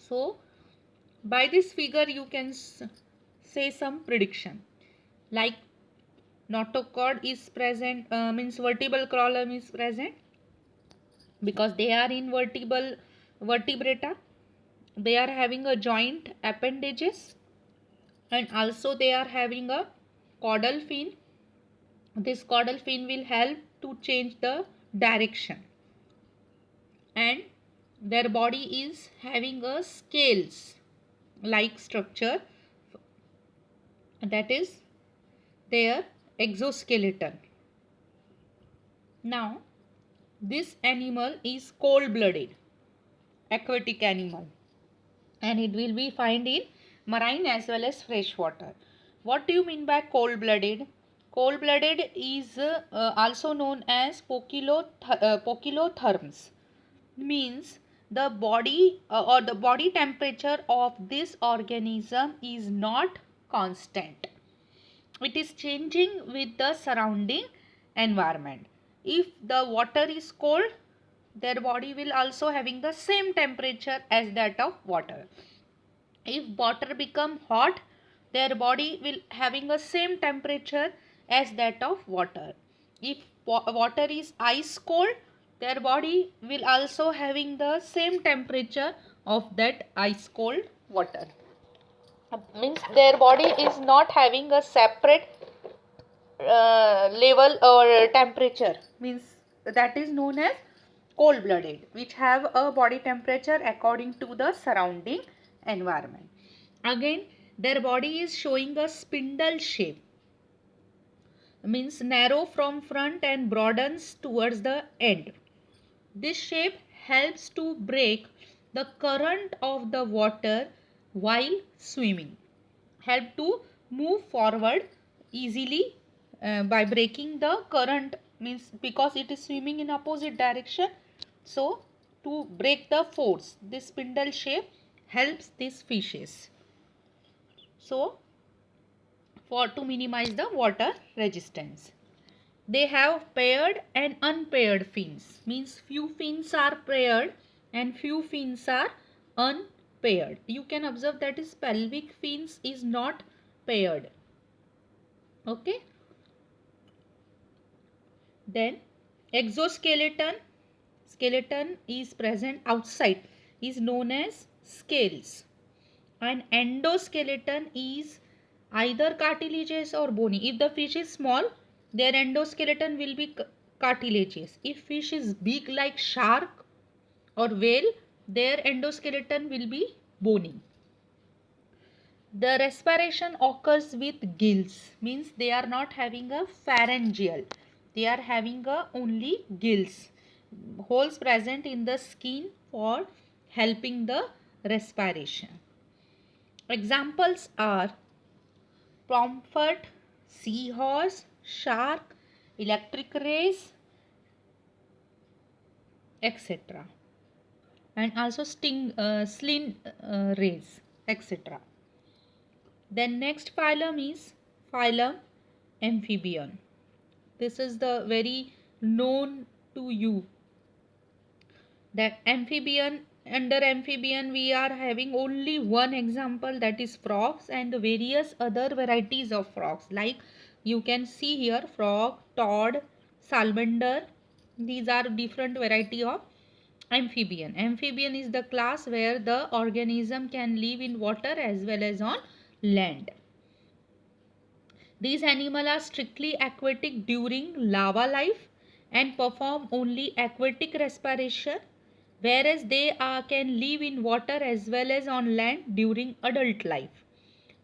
So by this figure you can say some prediction, like notochord is present, means vertebral column is present because they are in vertebrata. They are having a joint appendages, and also they are having a caudal fin. This caudal fin will help to change the direction, and their body is having a scales like structure, that is their exoskeleton. Now this animal is cold blooded aquatic animal, and it will be found in marine as well as fresh water. What do you mean by cold blooded? Cold blooded is also known as poikilotherms, means the body or the body temperature of this organism is not constant. It is changing with the surrounding environment. If the water is cold, their body will also having the same temperature as that of water. If water become hot, their body will having the same temperature as that of water. If water is ice cold, their body will also having the same temperature of that ice cold water. Means their body is not having a separate level or temperature, means that is known as cold blooded, which have a body temperature according to the surrounding environment. Again, their body is showing a spindle shape, means narrow from front and broadens towards the end. This shape helps to break the current of the water while swimming, help to move forward easily by breaking the current, means because it is swimming in opposite direction. So to break the force, this spindle shape helps these fishes. So for to minimize the water resistance, they have paired and unpaired fins, means few fins are paired and few fins are unpaired. You can observe that is pelvic fins is not paired. Okay. Then skeleton is present outside, is known as scales, and endoskeleton is either cartilaginous or bony. If the fish is small, their endoskeleton will be cartilaginous. If fish is big like shark or whale, their endoskeleton will be bony. The respiration occurs with gills, means they are not having a pharyngeal, they are having a only gills, holes present in the skin for helping the respiration. Examples are pomfret, seahorse, shark, electric rays, etc. and also sling rays, etc. Then next phylum is phylum Amphibian. This is the very known to you, that amphibian, under amphibian we are having only one example, that is frogs, and various other varieties of frogs, like you can see here frog, toad, salamander. These are different variety of amphibian. Amphibian is the class where the organism can live in water as well as on land. These animals are strictly aquatic during larva life and perform only aquatic respiration, whereas they can live in water as well as on land during adult life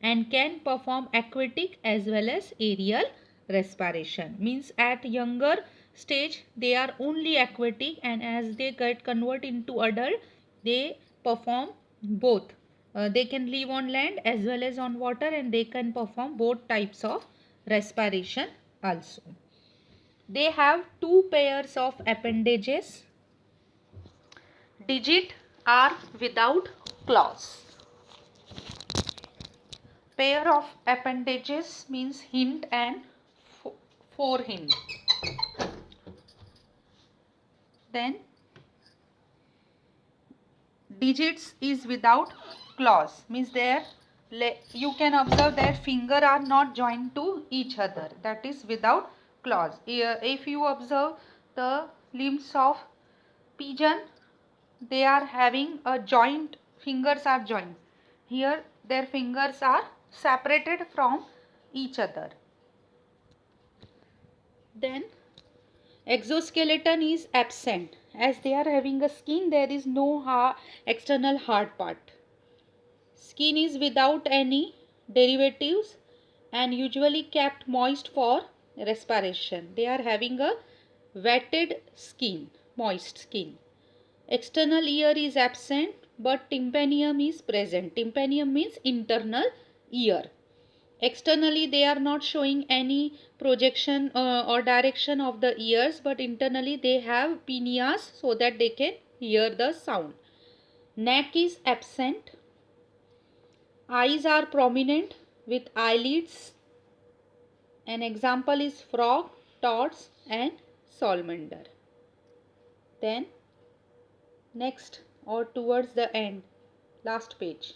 and can perform aquatic as well as aerial respiration. Means at younger stage they are only aquatic, and as they get convert into adult they perform both. They can live on land as well as on water, and they can perform both types of respiration also. They have two pairs of appendages. Digit are without claws. Pair of appendages means hind and forehind. Then Digits is without claws, means you can observe their finger are not joined to each other, that is without claws. If you observe the limbs of pigeon, they are having a joint, fingers are joined. Here their fingers are separated from each other. Then exoskeleton is absent. As they are having a skin, there is no external hard part. Skin is without any derivatives and usually kept moist for respiration. They are having a wetted skin, moist skin. External ear is absent but tympanium is present. Tympanium means internal ear. Externally they are not showing any projection or direction of the ears, but internally they have pineas so that they can hear the sound. Neck is absent. Eyes are prominent with eyelids. An example is frog, tortoise and salamander. Then next, or towards the end, last page,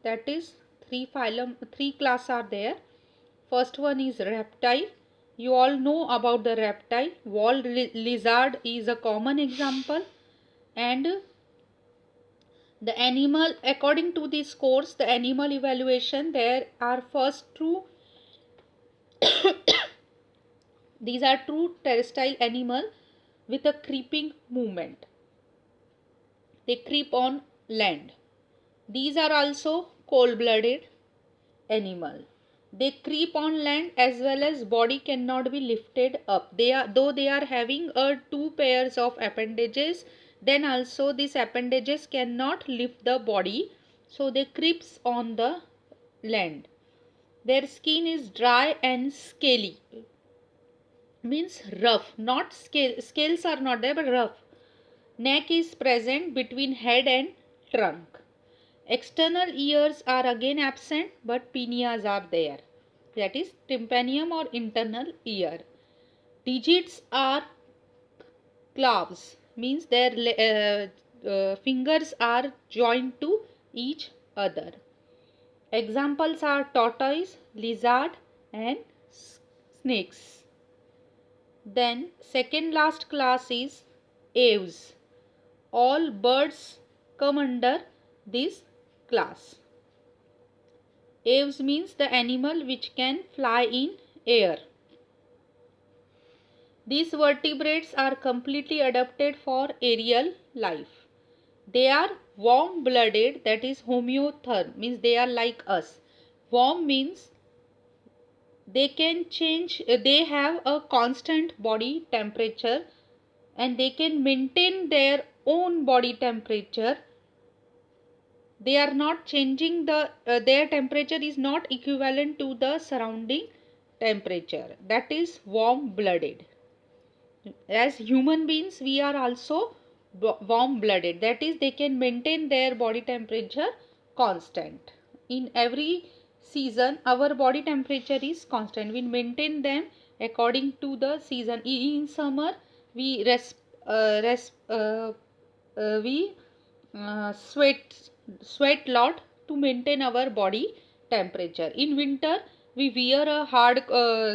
that is three class are there. First one is reptile. You all know about the reptile. Wall lizard is a common example. And the animal, according to this course, the animal evaluation, there are first two these are true terrestrial animal with a creeping movement. They creep on land. These are also cold-blooded animal. They creep on land as well as body cannot be lifted up. Though they are having two pairs of appendages, then also these appendages cannot lift the body, so they creeps on the land. Their skin is dry and scaly, means rough, not scales are not there but rough. Neck is present between head and trunk. External ears are again absent but pineas are there, that is tympanium or internal ear. Digits are claws, means their fingers are joined to each other. Examples are tortoise, lizard and snakes. Then second last class is aves. All birds come under this class. Aves means the animal which can fly in air. These vertebrates are completely adapted for aerial life. They are warm-blooded, that is homeotherm, means they are like us. Warm means they can change, they have a constant body temperature and they can maintain their own body temperature. They are not changing their temperature is not equivalent to the surrounding temperature, that is warm blooded. As human beings we are also warm blooded, that is they can maintain their body temperature constant. In every season our body temperature is constant, we maintain them according to the season. In summer we sweat lot to maintain our body temperature. In winter we wear a hard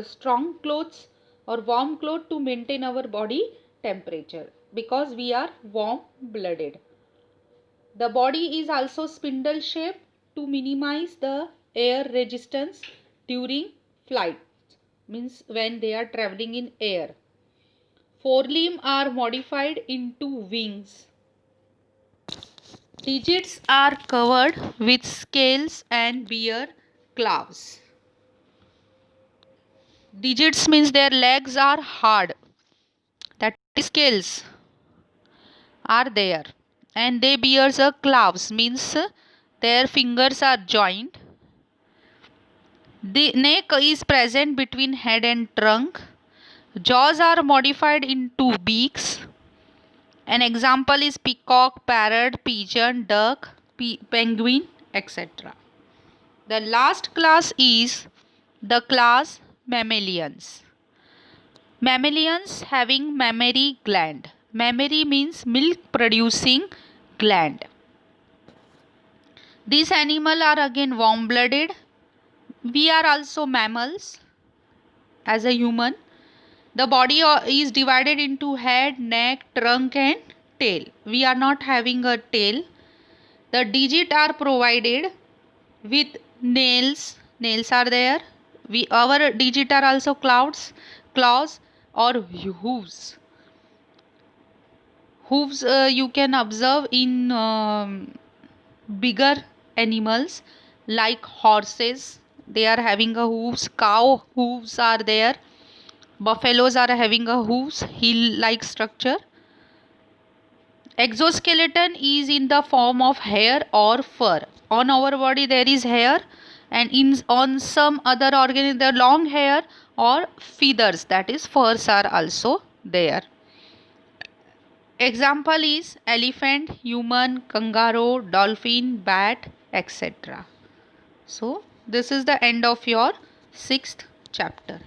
strong clothes or warm cloth to maintain our body temperature because we are warm blooded. The body is also spindle shaped to minimize the air resistance during flight, means when they are traveling in air. Forelimbs are modified into wings. Digits are covered with scales and bear claws. Digits means their legs are hard, that is scales are there, and they bears a claws, means their fingers are joined. The neck is present between head and trunk. Jaws are modified into beaks. An example is peacock, parrot, pigeon, duck, penguin, etc. The last class is the class mammalians. Mammalians having mammary gland. Mammary means milk producing gland. These animals are again warm blooded. We are also mammals as a human. The body is divided into head, neck, trunk and tail. We are not having a tail. The digits are provided with nails. Nails are there. Our digits are also claws or hooves. Hooves you can observe in bigger animals like horses. They are having a hooves. Cow hooves are there. Buffaloes are having a hooves, heel like structure. Exoskeleton is in the form of hair or fur. On our body there is hair, and on some other organ there long hair or feathers, that is furs are also there. Example is elephant, human, kangaroo, dolphin, bat, etc. So this is the end of your 6th chapter.